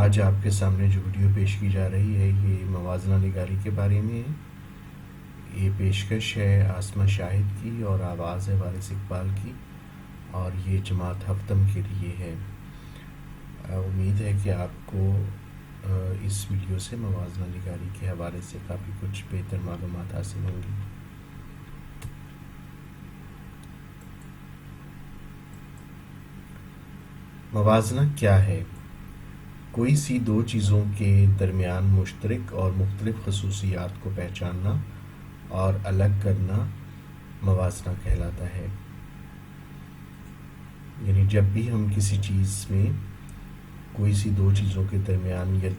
آج آپ کے سامنے جو ویڈیو پیش کی جا رہی ہے یہ موازنہ نگاری کے بارے میں ہے۔ یہ پیشکش ہے آسمہ شاہد کی اور آواز ہے وارث اقبال کی، اور یہ جماعت ہفتم کے لیے ہے۔ امید ہے کہ آپ کو اس ویڈیو سے موازنہ نگاری کے حوالے سے کافی کچھ بہتر معلومات حاصل ہوں گی۔ موازنہ کیا ہے؟ کوئی سی دو چیزوں کے درمیان مشترک اور مختلف خصوصیات کو پہچاننا اور الگ کرنا موازنہ کہلاتا ہے۔ یعنی جب بھی ہم کسی چیز میں کوئی سی دو چیزوں کے درمیان یا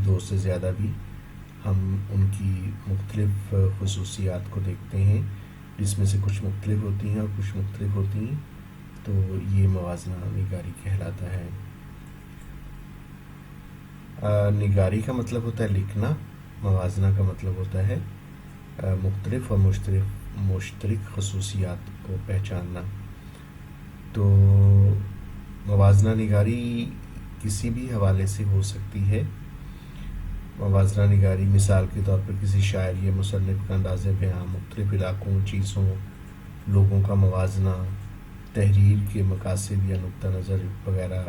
دو سے زیادہ بھی ہم ان کی مختلف خصوصیات کو دیکھتے ہیں، جس میں سے کچھ مختلف ہوتی ہیں اور کچھ مختلف ہوتی ہیں، تو یہ موازنہ نگاری کہلاتا ہے۔ نگاری کا مطلب ہوتا ہے لکھنا، موازنہ کا مطلب ہوتا ہے مختلف اور مشترک خصوصیات کو پہچاننا۔ تو موازنہ نگاری کسی بھی حوالے سے ہو سکتی ہے۔ موازنہ نگاری مثال کے طور پر کسی شاعر یا مصنف کا انداز بیان، مختلف علاقوں، چیزوں، لوگوں کا موازنہ، تحریر کے مقاصد یا نقطہ نظر وغیرہ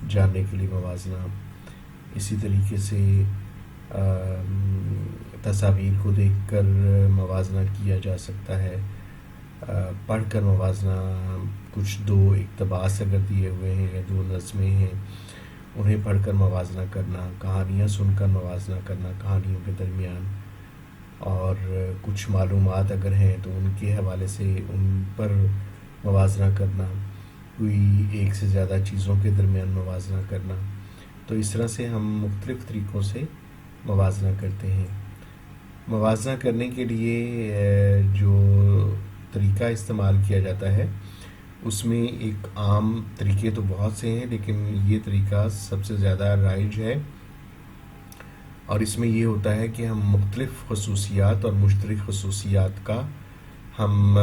جاننے کے لیے موازنہ۔ اسی طریقے سے تصاویر کو دیکھ کر موازنہ کیا جا سکتا ہے، پڑھ کر موازنہ، کچھ دو اقتباس اگر دیے ہوئے ہیں یا دو نظمیں ہیں انہیں پڑھ کر موازنہ کرنا، کہانیاں سن کر موازنہ کرنا کہانیوں کے درمیان، اور کچھ معلومات اگر ہیں تو ان کے حوالے سے ان پر موازنہ کرنا، کوئی ایک سے زیادہ چیزوں کے درمیان موازنہ کرنا۔ تو اس طرح سے ہم مختلف طریقوں سے موازنہ کرتے ہیں۔ موازنہ کرنے کے لیے جو طریقہ استعمال کیا جاتا ہے اس میں ایک عام طریقے تو بہت سے ہیں، لیکن یہ طریقہ سب سے زیادہ رائج ہے، اور اس میں یہ ہوتا ہے کہ ہم مختلف خصوصیات اور مشترک خصوصیات کا ہم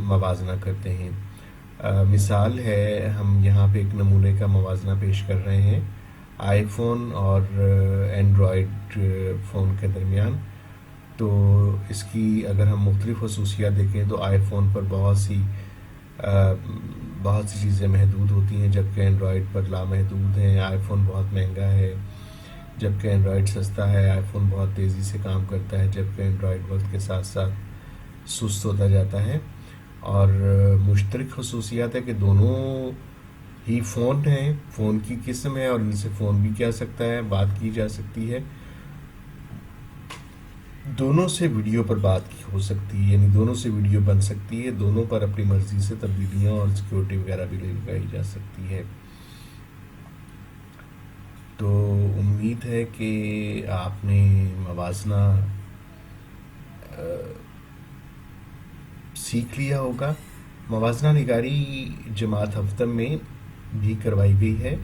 موازنہ کرتے ہیں۔ مثال ہے، ہم یہاں پہ ایک نمونے کا موازنہ پیش کر رہے ہیں آئی فون اور اینڈرائڈ فون کے درمیان۔ تو اس کی اگر ہم مختلف خصوصیات دیکھیں تو آئی فون پر بہت سی چیزیں محدود ہوتی ہیں، جبکہ اینڈرائڈ پر لامحدود ہیں۔ آئی فون بہت مہنگا ہے جبکہ اینڈرائڈ سستا ہے، آئی فون بہت تیزی سے کام کرتا ہے جبکہ اینڈرائڈ وقت کے ساتھ ساتھ سست ہوتا جاتا ہے۔ اور مشترک خصوصیات ہے کہ دونوں ہی فون ہیں، فون کی قسم ہے، اور ان سے فون بھی کیا سکتا ہے، بات کی جا سکتی ہے۔ دونوں سے ویڈیو پر بات ہو سکتی ہے، یعنی دونوں سے ویڈیو بن سکتی ہے، دونوں پر اپنی مرضی سے تبدیلیاں اور سیکیورٹی وغیرہ بھی لگائی جا سکتی ہے۔ تو امید ہے کہ آپ نے موازنہ سیکھ لیا ہوگا۔ موازنہ نگاری جماعت ہفتم میں بھی کروائی گئی ہے،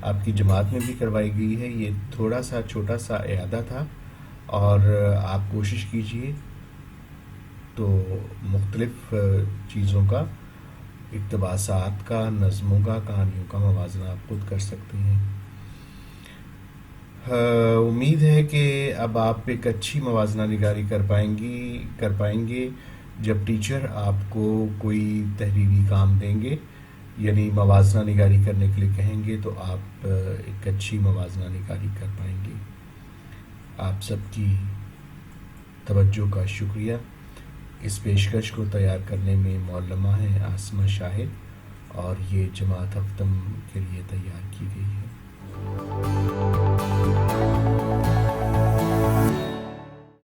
آپ کی جماعت میں بھی کروائی گئی ہے۔ یہ تھوڑا سا چھوٹا سا اعادہ تھا، اور آپ کوشش کیجئے تو مختلف چیزوں کا، اقتباسات کا، نظموں کا، کہانیوں کا موازنہ آپ خود کر سکتے ہیں۔ امید ہے کہ اب آپ ایک اچھی موازنہ نگاری کر پائیں گے جب ٹیچر آپ کو کوئی تحریری کام دیں گے، یعنی موازنہ نگاری کرنے کے لیے کہیں گے، تو آپ ایک اچھی موازنہ نگاری کر پائیں گے۔ آپ سب کی توجہ کا شکریہ۔ اس پیشکش کو تیار کرنے میں معلمہ ہیں آسمہ شاہد، اور یہ جماعت ہفتم کے لیے تیار کی گئی ہے۔